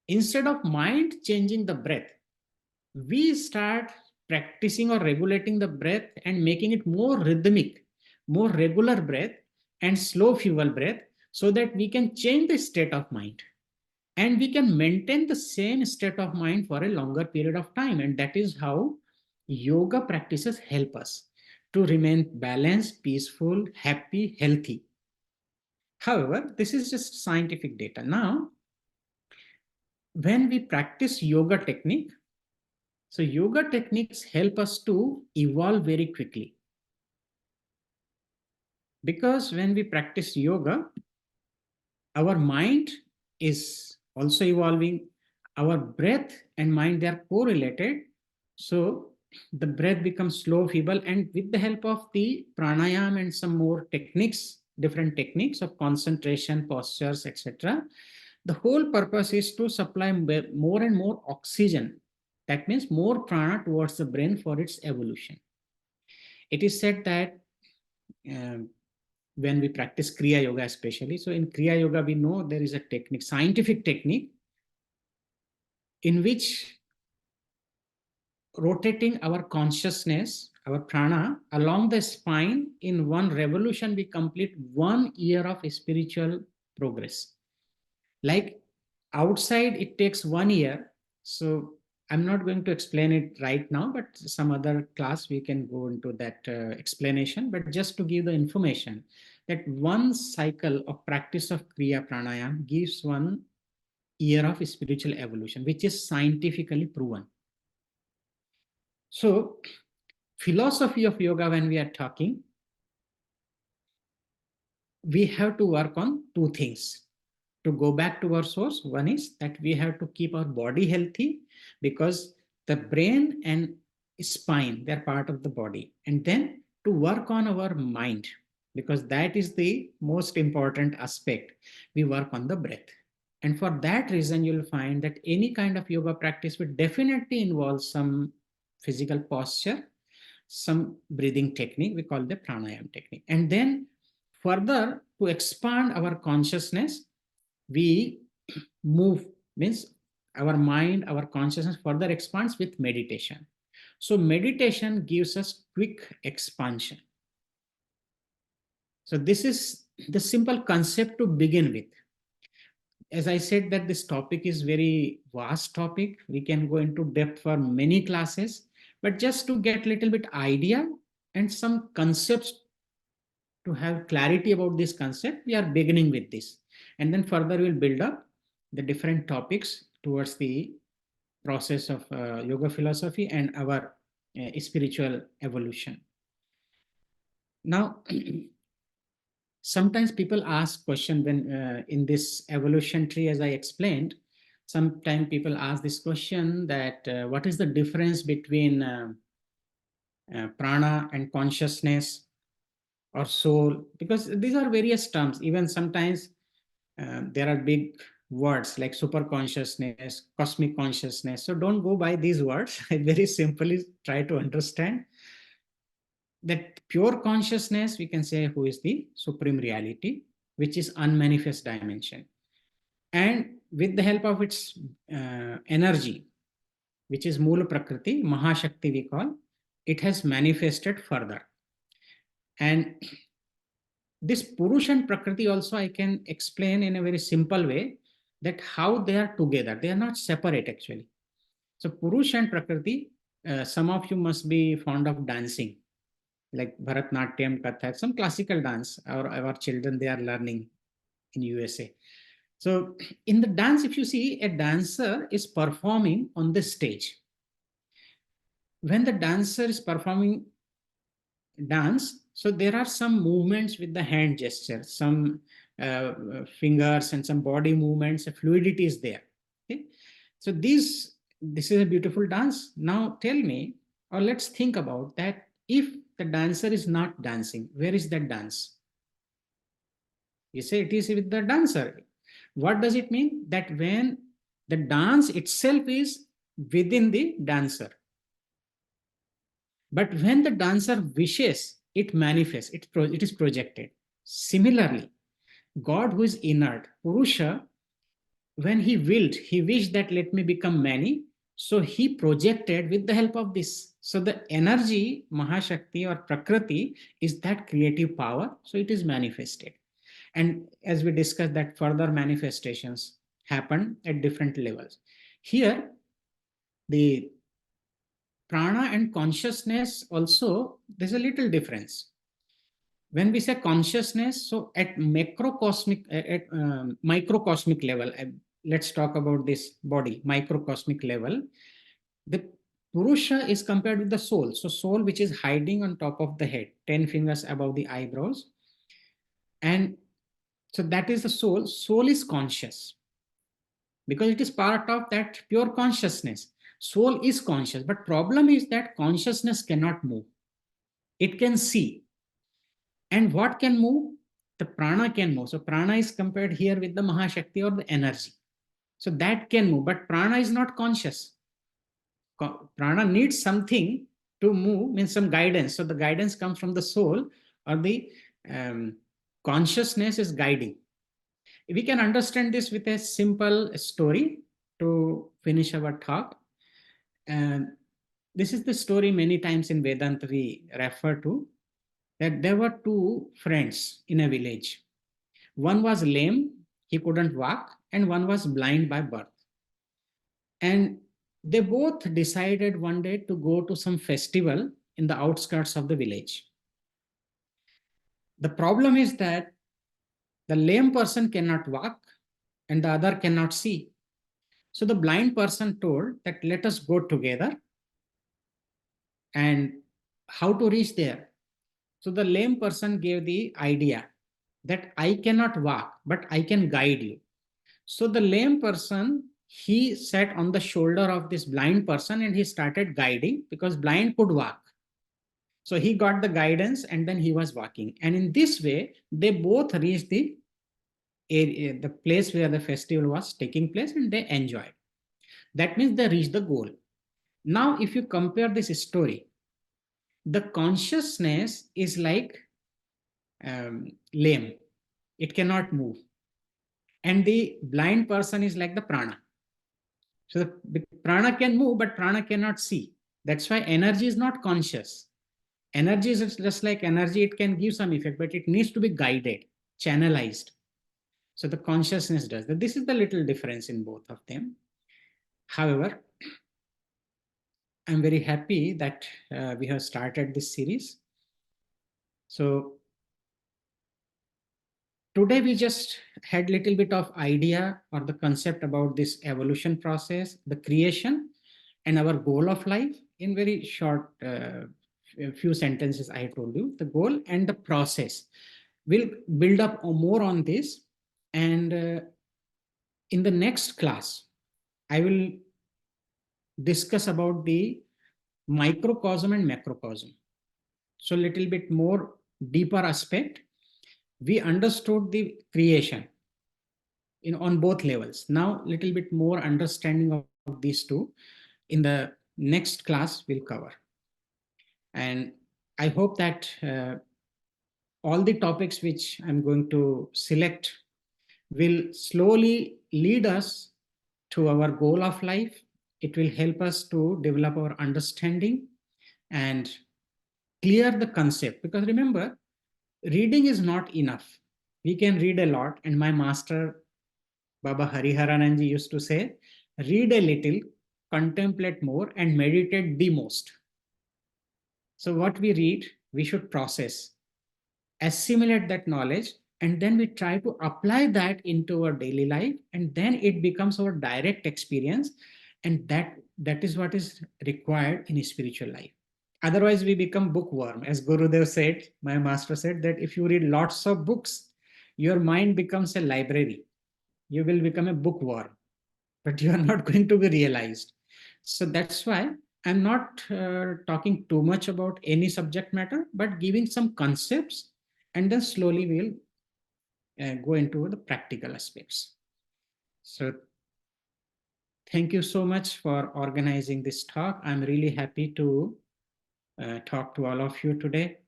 B: Instead of mind changing the breath, we start practicing or regulating the breath and making it more rhythmic, more regular breath and slow fuel breath, so that we can change the state of mind and we can maintain the same state of mind for a longer period of time. And that is how yoga practices help us to remain balanced, peaceful, happy, healthy. However, this is just scientific data. Now, when we practice yoga technique, so yoga techniques help us to evolve very quickly. Because when we practice yoga, our mind is also evolving. Our breath and mind, they are correlated. So the breath becomes slow, feeble, and with the help of the pranayam and some more techniques, different techniques of concentration, postures, etc., the whole purpose is to supply more and more oxygen. That means more prana towards the brain for its evolution. It is said that when we practice Kriya Yoga especially, so in Kriya Yoga we know there is a technique, scientific technique, in which rotating our consciousness, our prana, along the spine in one revolution, we complete 1 year of spiritual progress. Like outside, it takes 1 year. So I'm not going to explain it right now, but some other class we can go into that explanation. But just to give the information that one cycle of practice of Kriya Pranayam gives 1 year of spiritual evolution, which is scientifically proven. So philosophy of yoga, when we are talking, we have to work on two things. To go back to our source, one is that we have to keep our body healthy, because the brain and spine, they're part of the body. And then to work on our mind, because that is the most important aspect. We work on the breath. And for that reason, you'll find that any kind of yoga practice will definitely involve some physical posture, some breathing technique, we call the pranayam technique. And then further, to expand our consciousness, we move, means our mind, our consciousness further expands with meditation. So meditation gives us quick expansion. So this is the simple concept to begin with. As I said, that this topic is very vast topic. We can go into depth for many classes, but just to get a little bit idea and some concepts, to have clarity about this concept, we are beginning with this. And then further we'll build up the different topics towards the process of yoga philosophy and our spiritual evolution. Now, sometimes people ask question when in this evolution tree, as I explained, sometimes people ask this question that what is the difference between prana and consciousness or soul? Because these are various terms. Even sometimes there are big words like super consciousness, cosmic consciousness. So don't go by these words. I very simply try to understand that pure consciousness, we can say, who is the supreme reality, which is unmanifest dimension. And with the help of its energy, which is Mula Prakriti, Mahashakti we call, it has manifested further. And this Purush and Prakriti also I can explain in a very simple way, that how they are together. They are not separate actually. So Purush and Prakriti, some of you must be fond of dancing, like Bharatnatyam, Kathak, some classical dance. Our children, they are learning in USA. So in the dance, if you see, a dancer is performing on the stage. When the dancer is performing dance, so there are some movements with the hand gesture, some fingers and some body movements, a fluidity is there. Okay? So this is a beautiful dance. Now tell me, or let's think about that. If the dancer is not dancing, where is that dance? You say it is with the dancer. What does it mean? That when the dance itself is within the dancer, but when the dancer wishes, it manifests, it is projected. Similarly, God, who is inert, Purusha, when he willed, he wished that let me become many. So he projected with the help of this. So the energy, Mahashakti or Prakriti, is that creative power. So it is manifested. And as we discussed, that further manifestations happen at different levels. Here, the prana and consciousness also, there's a little difference. When we say consciousness, so at macrocosmic, at microcosmic level, let's talk about this body, microcosmic level, the Purusha is compared with the soul. So soul, which is hiding on top of the head, 10 fingers above the eyebrows. And so that is the soul. Soul is conscious because it is part of that pure consciousness. Soul is conscious, but problem is that consciousness cannot move. It can see. And what can move? The prana can move. So prana is compared here with the Mahashakti or the energy. So that can move, but prana is not conscious. Prana needs something to move, means some guidance. So the guidance comes from the soul, or the consciousness is guiding. We can understand this with a simple story to finish our talk. And this is the story many times in Vedanta we refer to, that there were two friends in a village. One was lame, he couldn't walk, and one was blind by birth. And they both decided one day to go to some festival in the outskirts of the village. The problem is that the lame person cannot walk and the other cannot see. So the blind person told that let us go together and how to reach there. So the lame person gave the idea that I cannot walk, but I can guide you. So the lame person, he sat on the shoulder of this blind person and he started guiding, because blind could walk. So he got the guidance and then he was walking. And in this way, they both reached the area, the place where the festival was taking place, and they enjoyed. That means they reached the goal. Now, if you compare this story, the consciousness is like lame, it cannot move. And the blind person is like the prana. So the prana can move, but prana cannot see. That's why energy is not conscious. Energy is just like energy, it can give some effect, but it needs to be guided, channelized. So the consciousness does that. This is the little difference in both of them. However, I'm very happy that we have started this series. So today we just had a little bit of idea or the concept about this evolution process, the creation, and our goal of life. In very short few sentences, I told you the goal and the process. We'll build up more on this, and in the next class I will discuss about the microcosm and macrocosm. So a little bit more deeper aspect. We understood the creation on both levels. Now little bit more understanding of these two in the next class we'll cover. And I hope that all the topics which I'm going to select will slowly lead us to our goal of life. It will help us to develop our understanding and clear the concept. Because remember, reading is not enough. We can read a lot, and my master Baba Hariharananji used to say, read a little, contemplate more, and meditate the most. So what we read, we should process, assimilate that knowledge, and then we try to apply that into our daily life, and then it becomes our direct experience, and that is what is required in spiritual life. Otherwise we become bookworm. As Gurudev said, my master said, that if you read lots of books, your mind becomes a library. You will become a bookworm, but you are not going to be realized. So that's why I'm not talking too much about any subject matter, but giving some concepts, and then slowly we'll go into the practical aspects. So thank you so much for organizing this talk. I'm really happy to talk to all of you today.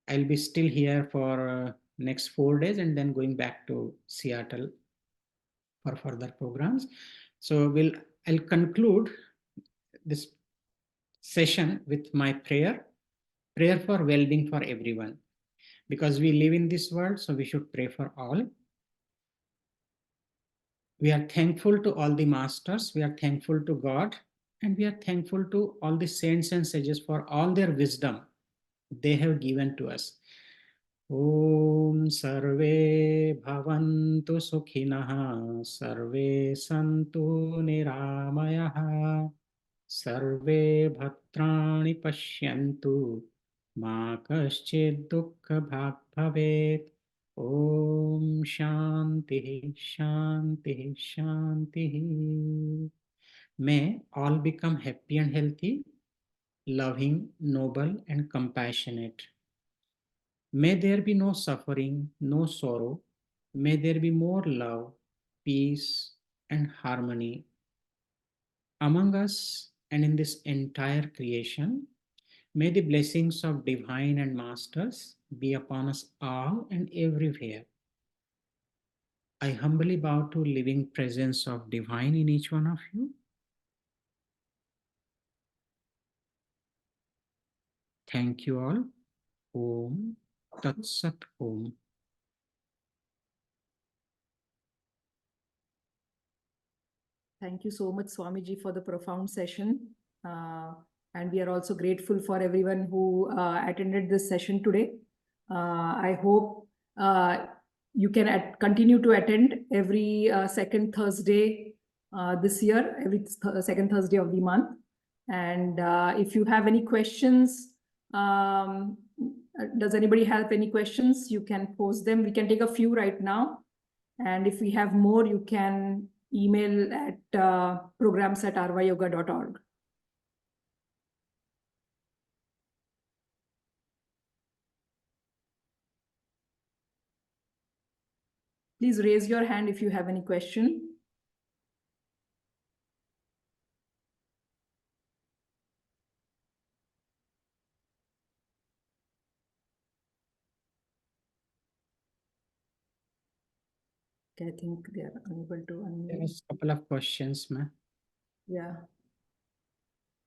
B: I'll be still here for next 4 days and then going back to Seattle for further programs. So I'll conclude this session with my prayer for well-being for everyone. Because we live in this world, so we should pray for all. We are thankful to all the masters, we are thankful to God, and we are thankful to all the saints and sages for all their wisdom they have given to us. Om Sarve Bhavantu Sukhinah, Sarve Santu Niramayah, Sarve Bhadrani Pashyantu, Ma Kaschid Dukkha Bhag Bhavet. Om Shanti Shanti Shanti. May all become happy and healthy, loving, noble, and compassionate. May there be no suffering, no sorrow. May there be more love, peace, and harmony among us and in this entire creation. May the blessings of divine and masters be upon us all and everywhere. I humbly bow to living presence of divine in each one of you. Thank you all. Om Tat Sat Om.
A: Thank you so much, Swamiji, for the profound session. And we are also grateful for everyone who attended this session today. I hope you can continue to attend every second Thursday this year, every second Thursday of the month. And if you have any questions, does anybody have any questions? You can post them. We can take a few right now. And if we have more, you can email at programs@arvayoga.org. Please raise your hand if you have any question. I think they are unable to unmute.
B: There's a couple of questions, ma'am.
A: Yeah.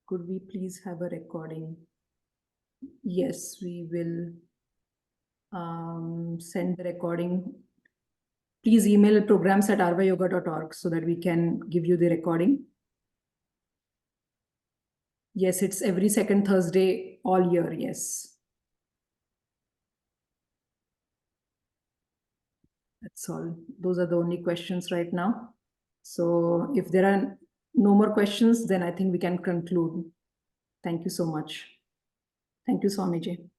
A: Could we please have a recording? Yes, we will send the recording. Please email programs@arvayoga.org so that we can give you the recording. Yes, it's every second Thursday all year. Yes. That's all. Those are the only questions right now. So if there are no more questions, then I think we can conclude. Thank you so much. Thank you, Swamiji.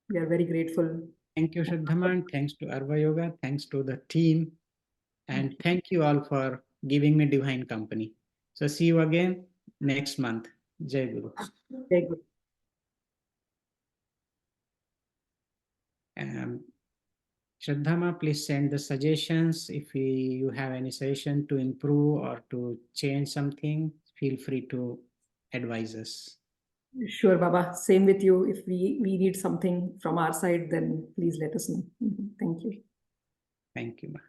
A: We are very grateful.
B: Thank you, Shraddhaman. Thanks to Arva Yoga. Thanks to the team. And thank you all for giving me divine company. So see you again next month. Jai Guru.
A: Very good.
B: Shraddhama, please send the suggestions. If you have any suggestion to improve or to change something, feel free to advise us.
A: Sure, Baba. Same with you. If we need something from our side, then please let us know. Thank you.
B: Thank you, Ma.